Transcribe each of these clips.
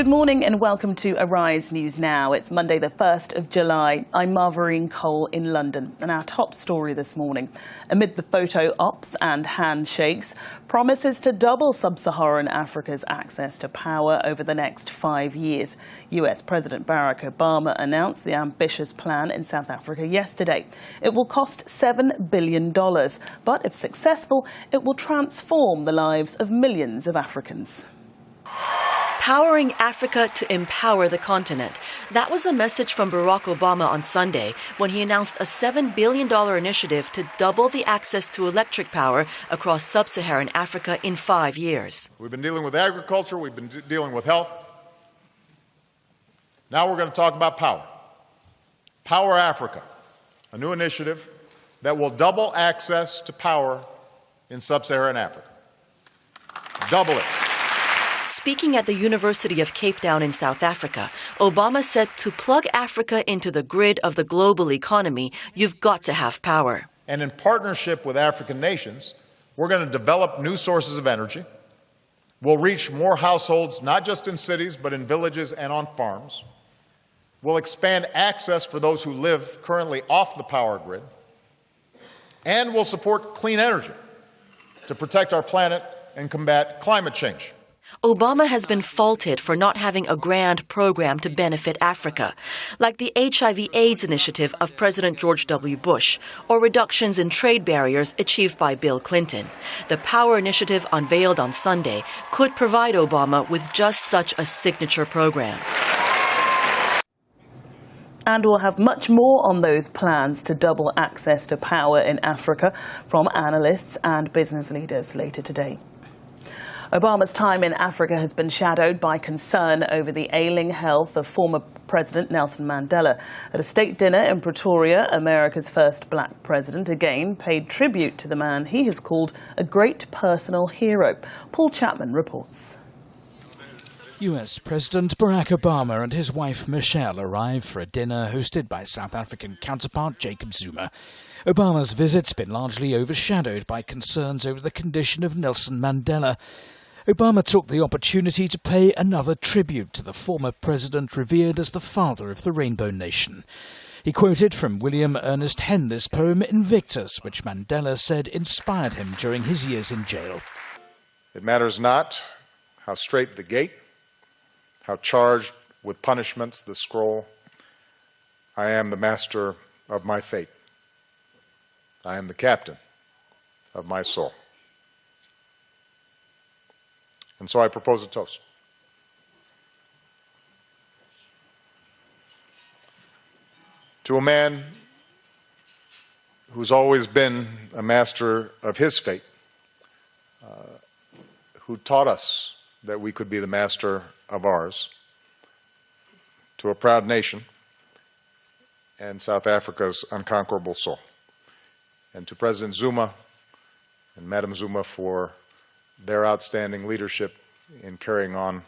Good morning and welcome to Arise News Now. It's Monday the 1st of July. I'm Marvarine Cole in London, and our top story this morning. Amid the photo ops and handshakes, promises to double sub-Saharan Africa's access to power over the next 5 years. US President Barack Obama announced the ambitious plan in South Africa yesterday. It will cost $7 billion, but if successful, it will transform the lives of millions of Africans. Powering Africa to empower the continent. That was the message from Barack Obama on Sunday when he announced a $7 billion initiative to double the access to electric power across sub-Saharan Africa in 5 years. We've been dealing with agriculture, we've been dealing with health. Now we're going to talk about power. Power Africa, a new initiative that will double access to power in sub-Saharan Africa. Double it. Speaking at the University of Cape Town in South Africa, Obama said to plug Africa into the grid of the global economy, you've got to have power. And in partnership with African nations, we're going to develop new sources of energy. We'll reach more households, not just in cities, but in villages and on farms. We'll expand access for those who live currently off the power grid. And we'll support clean energy to protect our planet and combat climate change. Obama has been faulted for not having a grand program to benefit Africa, like the HIV/AIDS initiative of President George W. Bush, or reductions in trade barriers achieved by Bill Clinton. The Power Initiative unveiled on Sunday could provide Obama with just such a signature program. And we'll have much more on those plans to double access to power in Africa from analysts and business leaders later today. Obama's time in Africa has been shadowed by concern over the ailing health of former President Nelson Mandela. At a state dinner in Pretoria, America's first black president again paid tribute to the man he has called a great personal hero. Paul Chapman reports. US President Barack Obama and his wife Michelle arrived for a dinner hosted by South African counterpart Jacob Zuma. Obama's visit's been largely overshadowed by concerns over the condition of Nelson Mandela. Obama took the opportunity to pay another tribute to the former president revered as the father of the Rainbow Nation. He quoted from William Ernest Henley's poem Invictus, which Mandela said inspired him during his years in jail. It matters not how straight the gate, how charged with punishments the scroll. I am the master of my fate. I am the captain of my soul. And so I propose a toast. To a man who's always been a master of his fate, who taught us that we could be the master of ours, to a proud nation and South Africa's unconquerable soul, and to President Zuma and Madam Zuma for their outstanding leadership in carrying on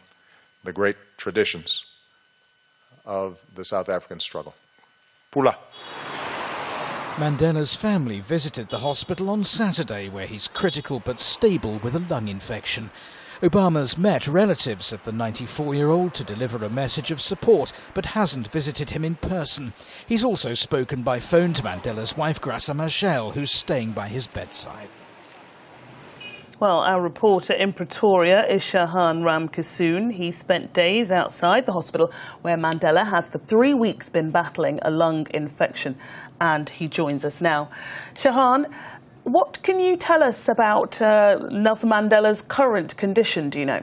the great traditions of the South African struggle. Pula. Mandela's family visited the hospital on Saturday, where he's critical but stable with a lung infection. Obama's met relatives of the 94-year-old to deliver a message of support, but hasn't visited him in person. He's also spoken by phone to Mandela's wife, Graça Machel, who's staying by his bedside. Well, our reporter in Pretoria is Shahan Ramkissoon. He spent days outside the hospital where Mandela has for 3 weeks been battling a lung infection, and he joins us now. Shahan, what can you tell us about Nelson Mandela's current condition, do you know?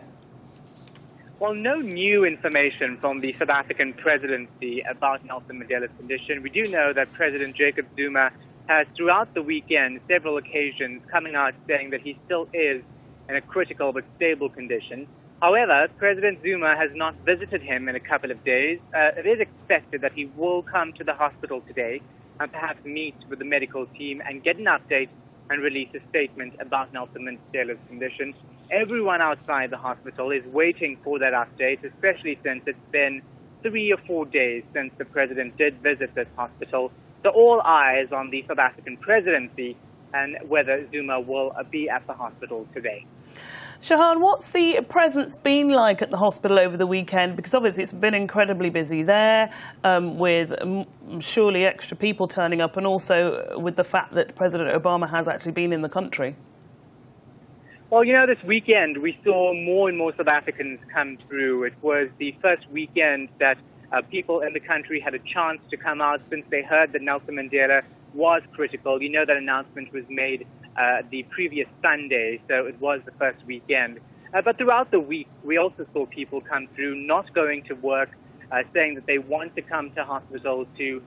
Well, no new information from the South African presidency about Nelson Mandela's condition. We do know that President Jacob Zuma has, throughout the weekend, several occasions coming out saying that he still is in a critical but stable condition. However, President Zuma has not visited him in a couple of days. It is expected that he will come to the hospital today and perhaps meet with the medical team and get an update and release a statement about Nelson Mandela's condition. Everyone outside the hospital is waiting for that update, especially since it's been 3 or 4 days since the president did visit this hospital. So all eyes on the South African presidency and whether Zuma will be at the hospital today. Shahan, what's the presence been like at the hospital over the weekend? Because obviously it's been incredibly busy there, with surely extra people turning up, and also with the fact that President Obama has actually been in the country. Well, you know, this weekend we saw more and more South Africans come through. It was the first weekend that people in the country had a chance to come out since they heard that Nelson Mandela was critical. You know, that announcement was made the previous Sunday, so it was the first weekend. But throughout the week, we also saw people come through, not going to work, saying that they want to come to hospital to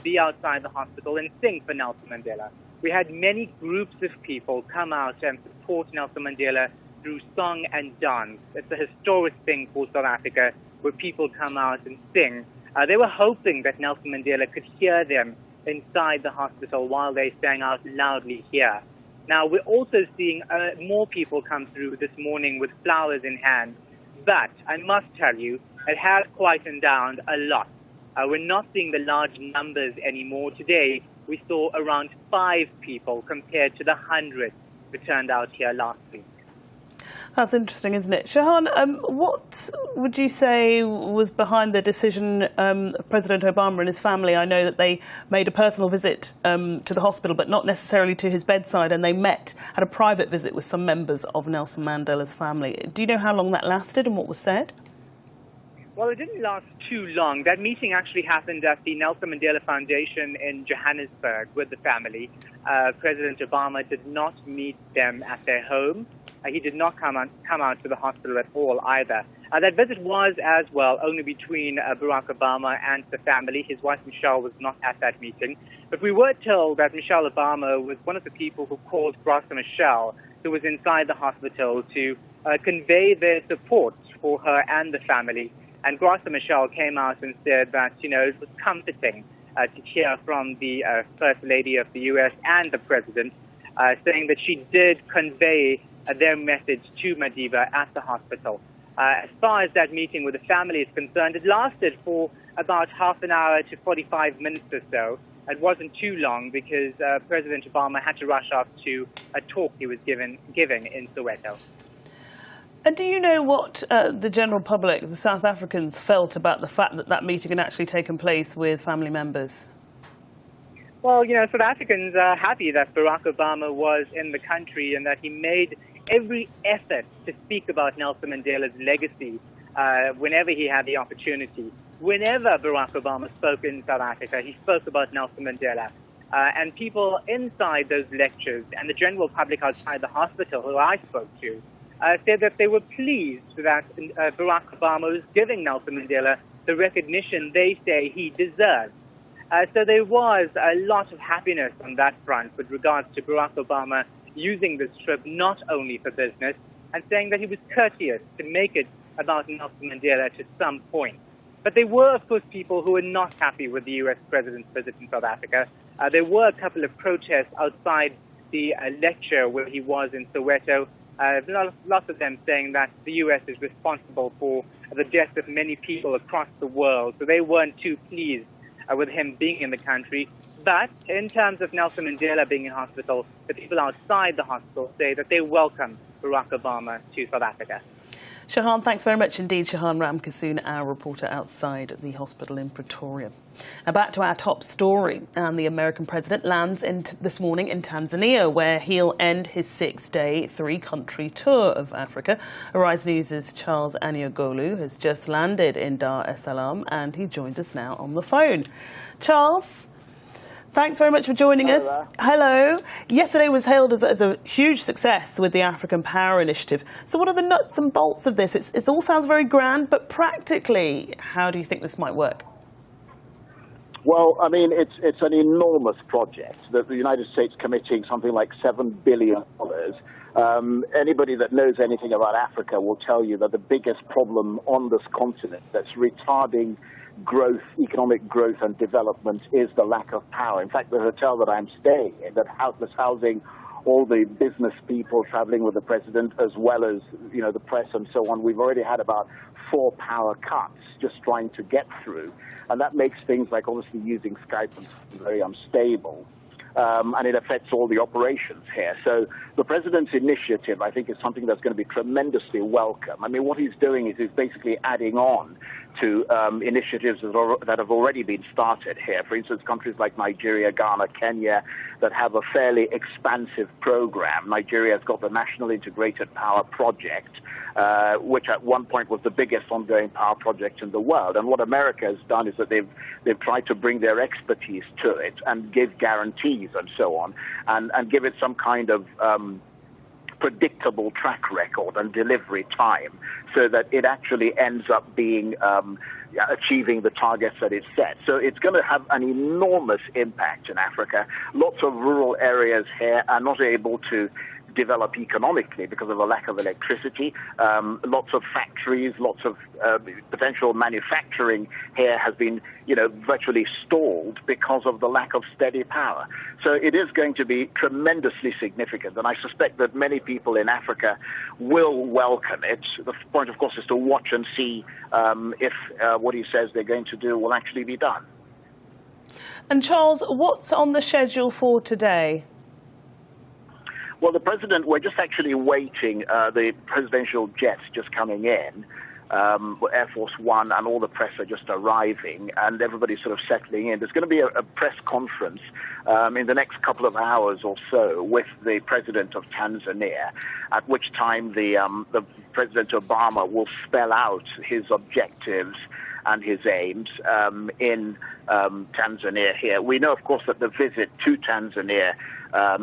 be outside the hospital and sing for Nelson Mandela. We had many groups of people come out and support Nelson Mandela through song and dance. It's a historic thing for South Africa, where people come out and sing. They were hoping that Nelson Mandela could hear them inside the hospital while they sang out loudly here. Now, we're also seeing more people come through this morning with flowers in hand. But I must tell you, it has quietened down a lot. We're not seeing the large numbers anymore. Today, we saw around 5 people compared to the 100 who turned out here last week. That's interesting, isn't it? Shahan, what would you say was behind the decision of President Obama and his family? I know that they made a personal visit to the hospital, but not necessarily to his bedside, and they had a private visit with some members of Nelson Mandela's family. Do you know how long that lasted and what was said? Well, it didn't last too long. That meeting actually happened at the Nelson Mandela Foundation in Johannesburg with the family. President Obama did not meet them at their home. He did not come out to the hospital at all either. That visit was as well only between Barack Obama and the family. His wife Michelle was not at that meeting. But we were told that Michelle Obama was one of the people who called Graça Machel, who was inside the hospital, to convey their support for her and the family. And Graça Machel came out and said that, you know, it was comforting to hear from the First Lady of the U.S. and the President, saying that she did convey their message to Madiba at the hospital. As far as that meeting with the family is concerned, it lasted for about half an hour to 45 minutes or so. It wasn't too long because President Obama had to rush off to a talk he was giving in Soweto. And do you know what the general public, the South Africans, felt about the fact that that meeting had actually taken place with family members? Well, you know, South Africans are happy that Barack Obama was in the country and that he made every effort to speak about Nelson Mandela's legacy whenever he had the opportunity. Whenever Barack Obama spoke in South Africa, he spoke about Nelson Mandela. And people inside those lectures and the general public outside the hospital who I spoke to said that they were pleased that Barack Obama was giving Nelson Mandela the recognition they say he deserves. So there was a lot of happiness on that front with regards to Barack Obama using this trip not only for business and saying that he was courteous to make it about Nelson Mandela to some point. But there were, of course, people who were not happy with the U.S. president's visit in South Africa. There were a couple of protests outside the lecture where he was in Soweto. Lots of them saying that the U.S. is responsible for the deaths of many people across the world. So they weren't too pleased with him being in the country. But in terms of Nelson Mandela being in hospital, the people outside the hospital say that they welcome Barack Obama to South Africa. Shahan, thanks very much indeed. Shahan Ramkissoon, our reporter outside the hospital in Pretoria. Now back to our top story. And the American president lands this morning in Tanzania, where he'll end his 6-day, 3-country tour of Africa. Arise News' Charles Aniogolu has just landed in Dar es Salaam, and he joins us now on the phone. Charles, thanks very much for joining us. Hello. Yesterday was hailed as a huge success with the African Power Initiative. So what are the nuts and bolts of this? It all sounds very grand, but practically, how do you think this might work? Well, I mean, it's an enormous project that the United States committing something like $7 billion. Anybody that knows anything about Africa will tell you that the biggest problem on this continent that's retarding growth, economic growth and development is the lack of power. In fact, the hotel that I'm staying in, that was housing all the business people traveling with the president, as well as, you know, the press and so on, we've already had about 4 power cuts just trying to get through. And that makes things like obviously using Skype very unstable. and it affects all the operations here. So the president's initiative, I think, is something that's going to be tremendously welcome. I mean, what he's doing is he's basically adding on to initiatives that have already been started here. For instance, countries like Nigeria, Ghana, Kenya, that have a fairly expansive program. Nigeria has got the National Integrated Power Project, which at one point was the biggest ongoing power project in the world. And what America has done is that they've tried to bring their expertise to it and give guarantees and so on, and give it some kind of predictable track record and delivery time, so that it actually ends up being achieving the targets that it's set. So it's going to have an enormous impact in Africa. Lots of rural areas here are not able to develop economically because of a lack of electricity. Lots of factories, lots of potential manufacturing here has been, virtually stalled because of the lack of steady power. So it is going to be tremendously significant, and I suspect that many people in Africa will welcome it. The point, of course, is to watch and see if what he says they're going to do will actually be done. And Charles, what's on the schedule for today? Well, the president, we're just actually waiting, the presidential jets just coming in, Air Force One, and all the press are just arriving, and everybody's sort of settling in. There's going to be a press conference in the next couple of hours or so with the president of Tanzania, at which time the President Obama will spell out his objectives and his aims in Tanzania here. We know, of course, that the visit to Tanzania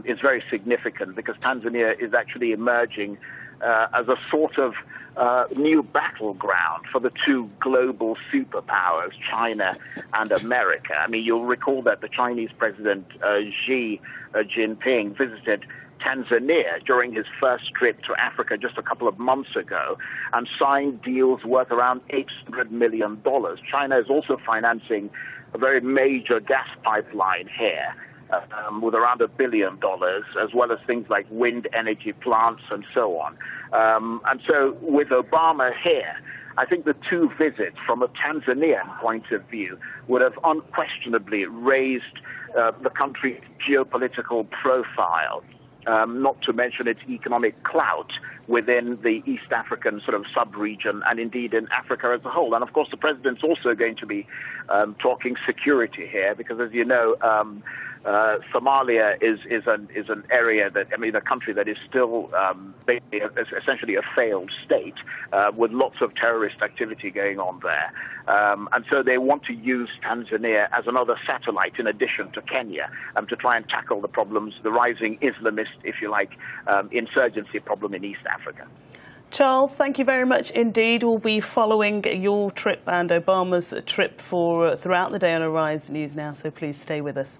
is very significant because Tanzania is actually emerging as a sort of new battleground for the two global superpowers, China and America. I mean, you'll recall that the Chinese President Xi Jinping visited Tanzania during his first trip to Africa just a couple of months ago and signed deals worth around $800 million. China is also financing a very major gas pipeline here with around $1 billion, as well as things like wind energy plants and so on. And so with Obama here, I think the two visits from a Tanzanian point of view would have unquestionably raised the country's geopolitical profile, not to mention its economic clout within the East African sort of sub-region and indeed in Africa as a whole. And of course, the president's also going to be talking security here because, as you know, Somalia is an area that, a country that is still essentially a failed state with lots of terrorist activity going on there. And so they want to use Tanzania as another satellite in addition to Kenya to try and tackle the problems, the rising Islamist, if you like, insurgency problem in East Africa. Charles, thank you very much indeed. We'll be following your trip and Obama's trip throughout the day on Arise News Now, so please stay with us.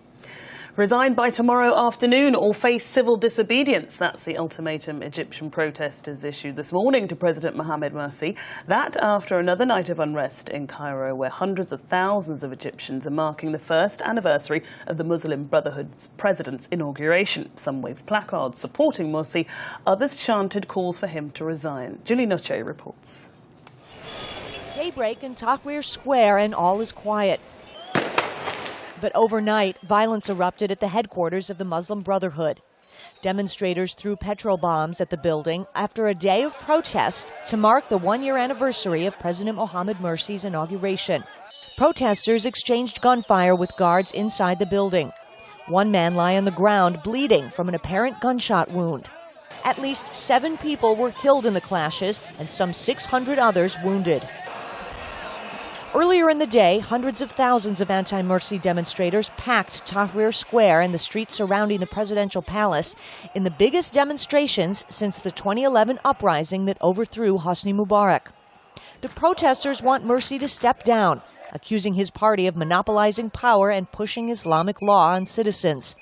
Resign by tomorrow afternoon or face civil disobedience. That's the ultimatum Egyptian protesters issued this morning to President Mohamed Morsi. That after another night of unrest in Cairo, where hundreds of thousands of Egyptians are marking the first anniversary of the Muslim Brotherhood's president's inauguration. Some waved placards supporting Morsi. Others chanted calls for him to resign. Julie Noche reports. Daybreak in Tahrir Square and all is quiet. But overnight, violence erupted at the headquarters of the Muslim Brotherhood. Demonstrators threw petrol bombs at the building after a day of protest to mark the one-year anniversary of President Mohamed Morsi's inauguration. Protesters exchanged gunfire with guards inside the building. One man lay on the ground bleeding from an apparent gunshot wound. At least 7 people were killed in the clashes and some 600 others wounded. Earlier in the day, hundreds of thousands of anti-Morsi demonstrators packed Tahrir Square and the streets surrounding the presidential palace in the biggest demonstrations since the 2011 uprising that overthrew Hosni Mubarak. The protesters want Morsi to step down, accusing his party of monopolizing power and pushing Islamic law on citizens.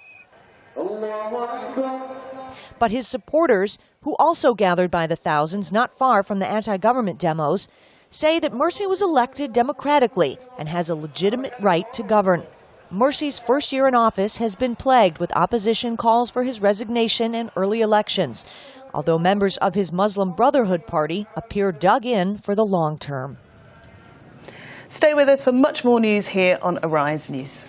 But his supporters, who also gathered by the thousands not far from the anti-government demos, say that Morsi was elected democratically and has a legitimate right to govern. Morsi's first year in office has been plagued with opposition calls for his resignation and early elections, although members of his Muslim Brotherhood party appear dug in for the long term. Stay with us for much more news here on Arise News.